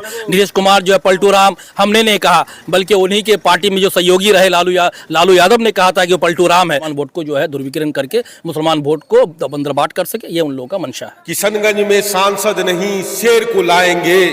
नीतीश कुमार जो है पलटू राम, हमने नहीं कहा, बल्कि उन्हीं के पार्टी में जो सहयोगी रहे लालू यादव ने कहा था कि वो पलटू राम है। वोट को जो है दुर्विकीर्ण करके मुसलमान वोट को बंदरबाट कर सके, ये उन लोगों का मंशा है। किशनगंज में सांसद नहीं शेर को लाएंगे,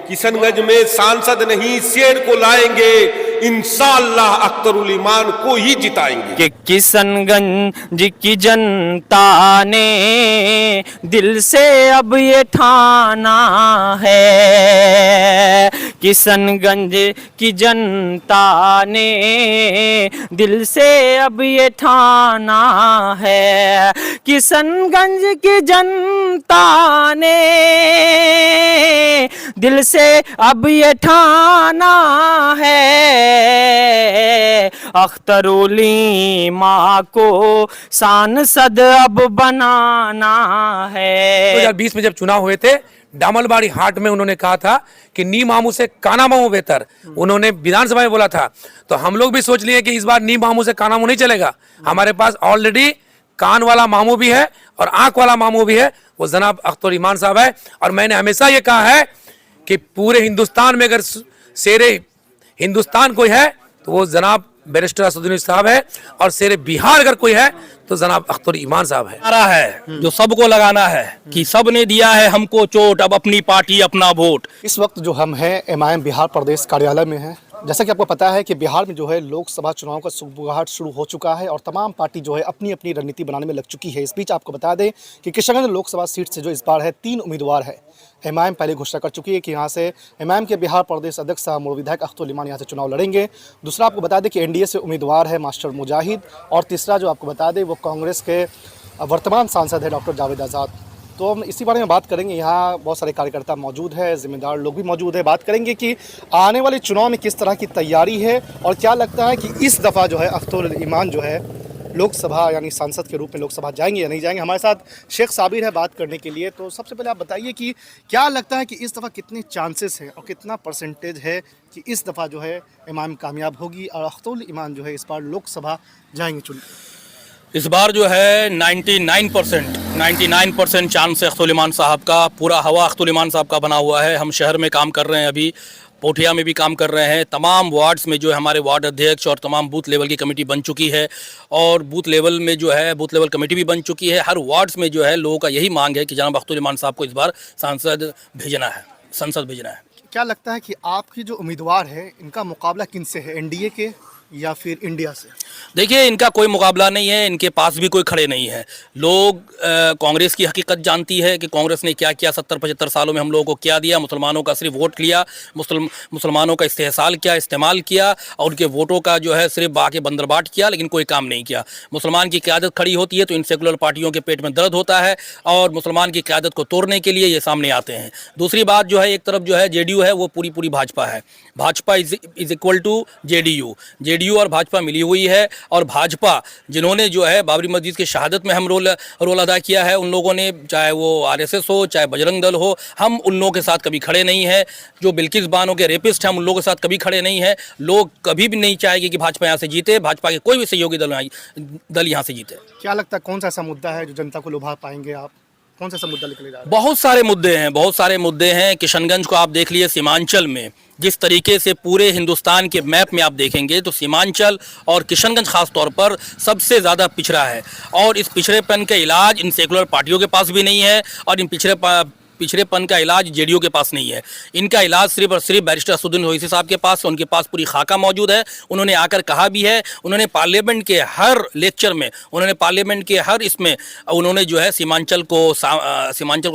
किशनगंज में सांसद नहीं शेर को लाएंगे, इंशाअल्लाह अख्तरुल ईमान को ही जिताएंगे। कि किशनगंज की जनता ने दिल से अब ये ठाना है, किशनगंज की जनता ने दिल से अब ये ठाना है, किशनगंज की जनता ने दिल से अब ये ठाना है, अख्तरुल ईमान को सांसद अब बनाना है। 2020 में जब चुनाव हुए थे, डामलबाड़ी हाट में उन्होंने कहा था कि नी मामू से काना मामू बेहतर, उन्होंने विधानसभा में बोला था। तो हम लोग भी सोच लिए कि इस बार नी मामू से काना मामू नहीं चलेगा, हमारे पास ऑलरेडी कान वाला मामू भी है और आंख वाला मामू भी है, वो जनाब अख्तरुल ईमान साहब है। और मैंने हमेशा ये कहा है कि पूरे हिंदुस्तान में अगर शेरे हिंदुस्तान कोई है तो वो जनाब बैरिस्टर असदुद्दीन साहब है, और शेरे बिहार अगर कोई है तो जनाब अख्तरुल ईमान साहब है। नारा है जो सबको लगाना है कि सब ने दिया है हमको चोट, अब अपनी पार्टी अपना वोट। इस वक्त जो हम हैं एमआईएम बिहार प्रदेश कार्यालय में हैं। जैसा कि आपको पता है कि बिहार में जो है लोकसभा चुनाव का सुगबुगाहट शुरू हो चुका है और तमाम पार्टी जो है अपनी अपनी रणनीति बनाने में लग चुकी है। इस बीच आपको बता दें कि किशनगंज लोकसभा सीट से जो इस बार है 3 उम्मीदवार है। एमआईएम पहले घोषणा कर चुकी है कि यहाँ से एमआईएम के बिहार प्रदेश अध्यक्ष पूर्व विधायक अख्तरुल ईमान यहाँ से चुनाव लड़ेंगे। दूसरा आपको बता दें कि एनडीए से उम्मीदवार है मास्टर मुजाहिद, और तीसरा जो आपको बता दें वो कांग्रेस के वर्तमान सांसद है डॉक्टर जावेद आज़ाद। तो हम इसी बारे में बात करेंगे। यहाँ बहुत सारे कार्यकर्ता मौजूद है, जिम्मेदार लोग भी मौजूद है। बात करेंगे कि आने वाले चुनाव में किस तरह की तैयारी है और क्या लगता है कि इस दफ़ा जो है अख्तरुल ईमान जो है लोकसभा यानी सांसद के रूप में लोकसभा जाएंगे या नहीं जाएंगे। हमारे साथ शेख साबिर है बात करने के लिए। तो सबसे पहले आप बताइए कि क्या लगता है कि इस दफ़ा कितने चांसेस हैं और कितना परसेंटेज है कि इस दफ़ा जो है इमाम कामयाब होगी और अख्तरुल ईमान जो है इस बार लोकसभा जाएंगे चुन। इस बार जो है 99% चांस है अख्तरुल ईमान साहब का। पूरा हवा अख्तरुल ईमान साहब का बना हुआ है। हम शहर में काम कर रहे हैं, अभी पोठिया में भी काम कर रहे हैं। तमाम वार्ड्स में जो है हमारे वार्ड अध्यक्ष और तमाम बूथ लेवल की कमेटी बन चुकी है, और बूथ लेवल में जो है बूथ लेवल कमेटी भी बन चुकी है। हर वार्ड्स में जो है लोगों का यही मांग है कि जनाब अख्तरुल ईमान साहब को इस बार संसद भेजना है। क्या लगता है कि आपकी जो उम्मीदवार है इनका मुकाबला किनसे है, एनडीए के या फिर इंडिया से? देखिए, इनका कोई मुकाबला नहीं है, इनके पास भी कोई खड़े नहीं है। लोग कांग्रेस की हकीकत जानती है कि कांग्रेस ने क्या किया, 70-75 सालों में हम लोगों को क्या दिया। मुसलमानों का सिर्फ वोट लिया, मुसलमानों का इस्तेहसाल किया, इस्तेमाल किया, और उनके वोटों का जो है सिर्फ बाकी बंदरबाट किया, लेकिन कोई काम नहीं किया। मुसलमान की क़यादत खड़ी होती है तो इन सेकुलर पार्टियों के पेट में दर्द होता है, और मुसलमान की क़यादत को तोड़ने के लिए ये सामने आते हैं। दूसरी बात जो है, एक तरफ जो है जेडीयू है वो पूरी भाजपा है। Bhajpa is equal to JDU और भाजपा मिली हुई है। और भाजपा जिन्होंने जो है बाबरी मस्जिद की शहादत में हम रोल अदा किया है, उन लोगों ने, चाहे वो आरएसएस हो चाहे बजरंग दल हो, हम उन लोगों के साथ कभी खड़े नहीं हैं। जो बिल्किस बानो के रेपिस्ट हैं, हम उन लोगों के साथ कभी खड़े नहीं हैं। लोग कभी भी नहीं चाहेंगे कि भाजपा यहाँ से जीते, भाजपा के कोई भी सहयोगी दल यहाँ से जीते। क्या लगता है कौन सा ऐसा मुद्दा है जो जनता को लुभा पाएंगे आप? कौन सा मुद्दा निकले जा रहा है? बहुत सारे मुद्दे हैं। किशनगंज को आप देख लिए, सीमांचल में जिस तरीके से पूरे हिंदुस्तान के मैप में आप देखेंगे तो सीमांचल और किशनगंज खास तौर पर सबसे ज़्यादा पिछड़ा है, और इस पिछड़ेपन का इलाज इन सेकुलर पार्टियों के पास भी नहीं है, और इन पिछड़ेपन का इलाज जेडीयू के पास नहीं है। इनका इलाज सिर्फ और सिर्फ बैरिस्टर असदुद्दीन ओवैसी साहब के पास, उनके पास पूरी खाका मौजूद है। उन्होंने आकर कहा भी है, उन्होंने पार्लियामेंट के हर लेक्चर में, उन्होंने पार्लियामेंट के हर इसमें उन्होंने जो है सीमांचल को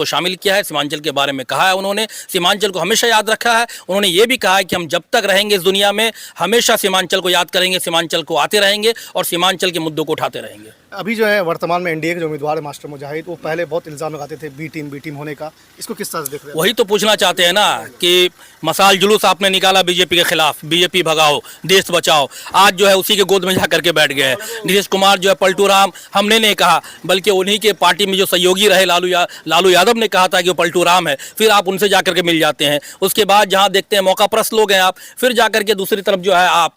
शामिल किया है, सीमांचल के बारे में कहा है। उन्होंने सीमांचल को हमेशा याद रखा है। उन्होंने ये भी कहा है कि हम जब तक रहेंगे इस दुनिया में हमेशा सीमांचल को याद करेंगे, सीमांचल को आते रहेंगे और सीमांचल के मुद्दों को उठाते रहेंगे। अभी जो है वर्तमान में एनडीए के जो उम्मीदवार है मास्टर मुजाहिद, वो पहले बहुत इल्ज़ाम लगाते थे बी टीम होने का, इसको किस तरह से देख रहे हैं? वही तो पूछना चाहते हैं ना कि मसाल जुलूस आपने निकाला बीजेपी के खिलाफ, बीजेपी भगाओ, देश बचाओ, आज जो है उसी के गोद में जा करके बैठ गए हैं। नीतीश कुमार जो है पलटू राम हमने नहीं कहा, बल्कि उन्हीं के पार्टी में जो सहयोगी रहे लालू यादव ने कहा था कि वो पलटू राम है, फिर आप उनसे जा करके मिल जाते हैं। उसके बाद जहाँ देखते हैं मौका परस्त लोग हैं आप, फिर जा करके दूसरी तरफ जो है आप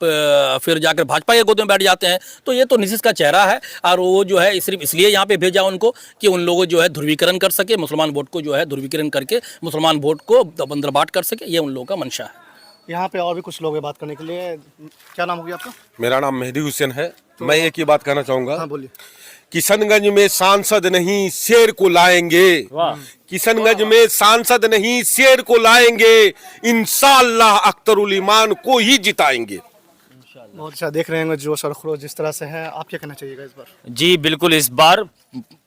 फिर जाकर भाजपा के गोद में बैठ जाते हैं। तो ये तो नीतीश का चेहरा है, और वो जो है सिर्फ इसलिए यहाँ पे भेजा उनको कि उन लोगों जो है ध्रुवीकरण कर सके, मुसलमान वोट को जो है ध्रुवीकरण करके मुसलमान वोट को बंदरबाट कर सके, ये उन लोगों का मंशा है। यहाँ पे और भी कुछ लोग हैं बात करने के लिए। क्या नाम हो गया आपका? मेरा नाम मेहदी हुसैन है। मैं एक ही बात कहना चाहूंगा, हाँ बोलिए। किशनगंज में सांसद नहीं शेर को लाएंगे, किशनगंज में सांसद नहीं शेर को लाएंगे, इंशाअल्लाह अख्तरुल ईमान को ही जिताएंगे। बहुत अच्छा, देख रहे हैं जोश और खरोश जिस तरह से है। आप क्या कहना चाहिएगा इस बार? जी बिल्कुल, इस बार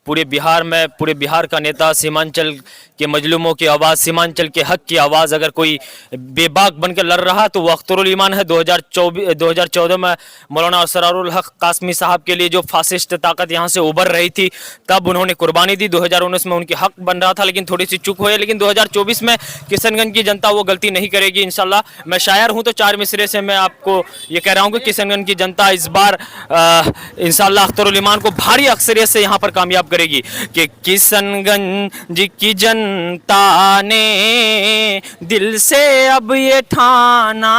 पूरे बिहार में पूरे बिहार का नेता, सीमांचल के मजलूमों की आवाज़, सीमांचल के हक की आवाज़ अगर कोई बेबाक बनकर लड़ रहा तो वो अख्तरुल ईमान है। 2014 में मौलाना असरारुल हक कासमी साहब के लिए जो फासिस्ट ताकत यहाँ से उभर रही थी, तब उन्होंने कुर्बानी दी। 2019 में उनके हक बन रहा था, लेकिन थोड़ी सी चूक हुई। लेकिन 2024 में किशनगंज की जनता वो गलती नहीं करेगी इंशाल्लाह। मैं शायर हूँ तो 4 मिसरे से मैं आपको ये कह रहा हूँ कि किशनगंज की जनता इस बार इंशाल्लाह अख्तरुल ईमान को भारी अक्सरियत से यहाँ पर कामयाब करेगी। कि किशनगंज की जनता ने दिल से अब ये ठाना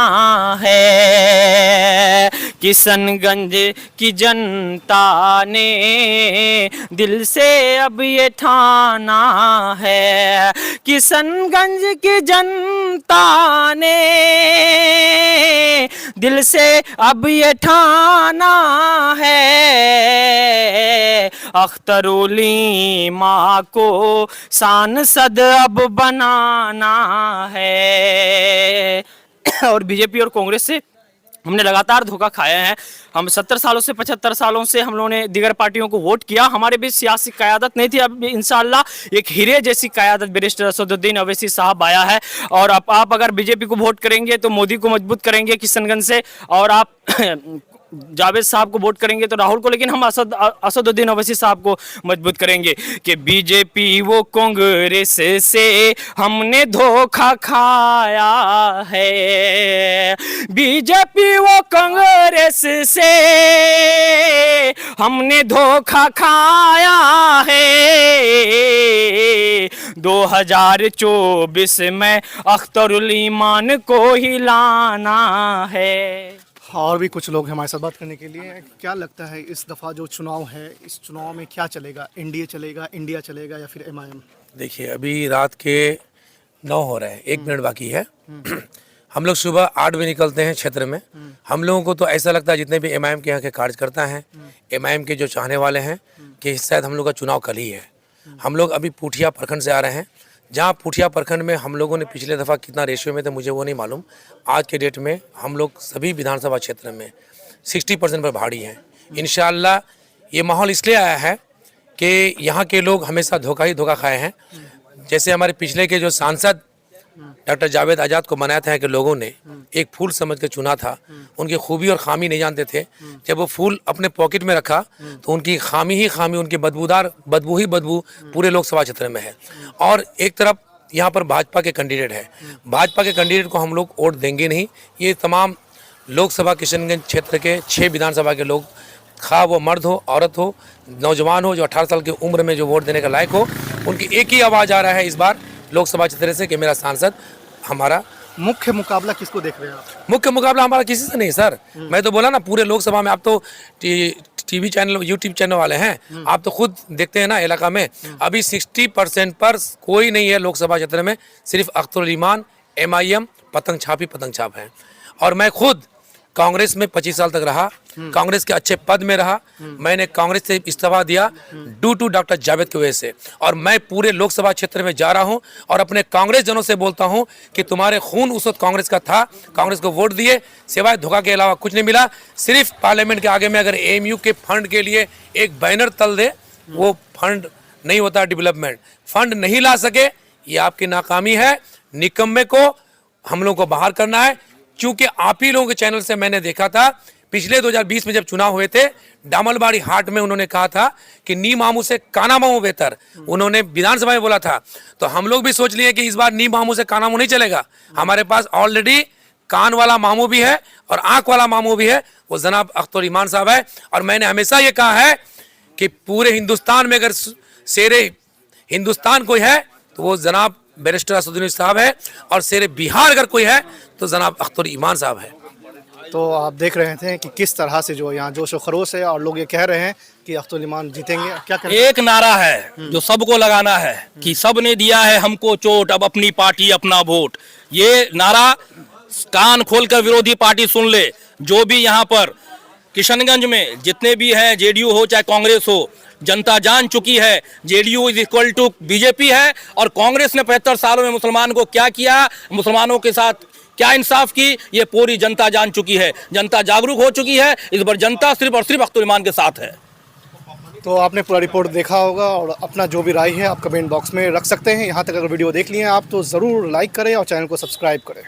है, किशनगंज की जनता ने दिल से अब ये ठाना है, किशनगंज की जनता ने दिल से अब ये ठाना है, अख्तरुल ईमान को सांसद अब बनाना है। और बीजेपी और कांग्रेस से हमने लगातार धोखा खाया है। हम 70 सालों से 75 सालों से हम लोगों ने दीगर पार्टियों को वोट किया, हमारे बीच सियासी क़यादत नहीं थी। अब इंशाअल्लाह एक हीरे जैसी क़यादत बैरिस्टर असदुद्दीन अवैसी साहब आया है, और अब आप अगर बीजेपी को वोट करेंगे तो मोदी को मजबूत करेंगे किशनगंज से, और आप जावेद साहब को वोट करेंगे तो राहुल को, लेकिन हम असदुद्दीन अवैसी साहब को मजबूत करेंगे। कि बीजेपी वो कांग्रेस से हमने धोखा खाया है, बीजेपी वो कांग्रेस से हमने धोखा खाया है, 2024 में अख्तरुल ईमान को ही लाना है। और भी कुछ लोग हैं हमारे साथ बात करने के लिए। क्या लगता है इस दफ़ा जो चुनाव है, इस चुनाव में क्या चलेगा? एनडीए चलेगा, इंडिया चलेगा, या फिर एमआईएम? देखिए, अभी रात के 9 हो रहे हैं, 1 मिनट बाकी है। हम लोग सुबह 8 बजे निकलते हैं क्षेत्र में। हम लोगों को तो ऐसा लगता है, जितने भी एमआईएम के यहाँ के कार्यकर्ता हैं, एमआईएम के जो चाहने वाले हैं, कि शायद हम लोग का चुनाव कल ही है। हम लोग अभी पूठिया प्रखंड से आ रहे हैं, जहाँ पूठिया प्रखंड में हम लोगों ने पिछले दफ़ा कितना रेशियो में थे मुझे वो नहीं मालूम। आज के डेट में हम लोग सभी विधानसभा क्षेत्र में 60% पर भारी हैं। इंशाअल्लाह ये माहौल इसलिए आया है कि यहाँ के लोग हमेशा धोखा ही धोखा खाए हैं। जैसे हमारे पिछले के जो सांसद डॉक्टर जावेद आज़ाद को बनाया था कि लोगों ने एक फूल समझ के चुना था, उनकी खूबी और खामी नहीं जानते थे। जब वो फूल अपने पॉकेट में रखा तो उनकी खामी ही खामी, उनकी बदबू ही बदबू पूरे लोकसभा क्षेत्र में है। और एक तरफ यहाँ पर भाजपा के कैंडिडेट है, भाजपा के कैंडिडेट को हम लोग वोट देंगे नहीं। ये तमाम लोकसभा किशनगंज क्षेत्र के 6 विधानसभा के लोग, खा वो मर्द हो, औरत हो, नौजवान हो, जो 18 साल की उम्र में जो वोट देने का लायक हो, उनकी एक ही आवाज़ आ रहा है इस बार लोकसभा क्षेत्र से कि मेरा सांसद हमारा। मुख्य मुकाबला किसको देख रहे हैं आप? मुख्य मुकाबला हमारा किसी से नहीं सर। मैं तो बोला ना, पूरे लोकसभा में आप तो टीवी चैनल, यूट्यूब चैनल वाले हैं, आप तो खुद देखते हैं ना इलाका में। अभी 60% पर कोई नहीं है लोकसभा क्षेत्र में, सिर्फ अख्तरुल ईमान, एमआईएम, पतंग छाप है। और मैं खुद कांग्रेस में 25 साल तक रहा, कांग्रेस के अच्छे पद में रहा। मैंने कांग्रेस से इस्तीफा दिया ड्यू टू डॉक्टर जावेद की वजह से। और मैं पूरे लोकसभा क्षेत्र में जा रहा हूं और अपने कांग्रेस जनों से बोलता हूं कि तुम्हारे खून उस वक्त कांग्रेस का था, कांग्रेस को वोट दिए, सिवाय धोखा के अलावा कुछ नहीं मिला। सिर्फ पार्लियामेंट के आगे में अगर एएमयू के फंड के लिए एक बैनर तल दे, वो फंड नहीं होता डेवलपमेंट। फंड नहीं ला सके, ये आपकी नाकामी है। निकम्मे को हम लोग को बाहर करना है, क्योंकि आप ही लोगों के चैनल से मैंने देखा था पिछले 2020 में जब चुनाव हुए थे, डामलबाड़ी हाट में उन्होंने कहा था कि नी मामू से काना मामू बेहतर, उन्होंने विधानसभा में बोला था। तो हम लोग भी सोच लिए कि इस बार नी मामू से काना मामू नहीं चलेगा, हमारे पास ऑलरेडी कान वाला मामू भी है और आंख वाला मामू भी है, वो जनाब अख्तर ईमान साहब है। और मैंने हमेशा ये कहा है कि पूरे हिंदुस्तान में अगर शेरे हिंदुस्तान कोई है तो वो जनाब बैरिस्टर असदुद्दीन साहब है, और शेरे बिहार अगर कोई है तो जनाब अख्तर ईमान साहब है। तो आप देख रहे थे कि किस तरह से जो यहाँ जोश व खरोश है और लोग ये कह रहे हैं कि अख्तर ईमान जीतेंगे। क्या कहते हैं? एक नारा है जो सबको लगाना है कि सब ने दिया है हमको चोट, अब अपनी पार्टी अपना वोट। ये नारा कान खोलकर विरोधी पार्टी सुन ले। जो भी यहाँ पर किशनगंज में जितने भी हैं, जेडीयू हो चाहे कांग्रेस हो, जनता जान चुकी है JDU is equal to BJP है। और कांग्रेस ने 75 सालों में मुसलमान को क्या किया, मुसलमानों के साथ क्या इंसाफ की, ये पूरी जनता जान चुकी है। जनता जागरूक हो चुकी है। इस बार जनता सिर्फ और सिर्फ अख्तर ईमान के साथ है। तो आपने पूरा रिपोर्ट देखा होगा और अपना जो भी राय है आप कमेंट बॉक्स में रख सकते हैं। यहाँ तक अगर वीडियो देख लिए आप तो ज़रूर लाइक करें और चैनल को सब्सक्राइब करें।